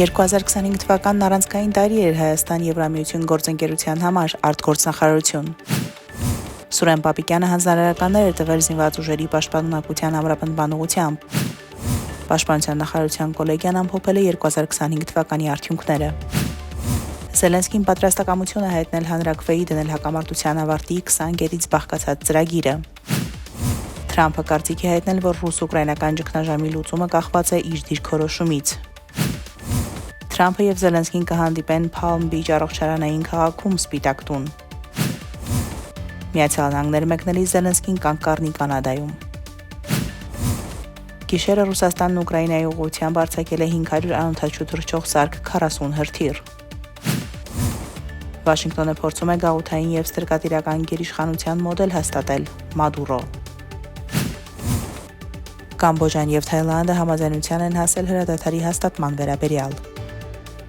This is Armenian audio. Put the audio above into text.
2025 թվականն առանցքային տարի էր Հայաստան-Եվրամիություն գործընկերության համար արտգործնախարարություն։ Սուրեն Պապիկյանը հանձնարարականներ է տվել զինված ուժերի պաշտպանունակության ամրապնդման ուղղությամբ։ Պաշտպանության նախարարության կոլեգիան ամփոփել է 2025 թվականի արդյունքները։ Զելենսկին պատրաստակամություն է հայտնել հանրաքվեի դնել հակամարտության ավարտի 20 կետից բաղկացած ծրագիրը։ Թրամփը կարծիք է հայտնել, որ ռուս-ուկրաինական ճգնաժամի լուծումը կախված է իր դիրքորոշումից։ Թրամփը եւ Զելենսկին կհանդիպեն Palm Beach առողջարանային քաղաքում Սպիտակ տուն։ Միացյալ Նահանգներ մեկնելիս Զելենսկին կանգ կառնի Կանադայում։ Գիշերը Ռուսաստանն Ուկրաինայի ուղղությամբ արձակել է 500 անօդաչու թռչող սարք 40 հրթիռ։ Վաշինգտոնը փորձում է գաղութային եւ ստրկատիրական գերիշխանության մոդել հաստատել՝ Մադուրո։ Կամբոջան եւ Թայլանդը համաձայնության են հասել հրադադարի հաստատման վերաբերյալ։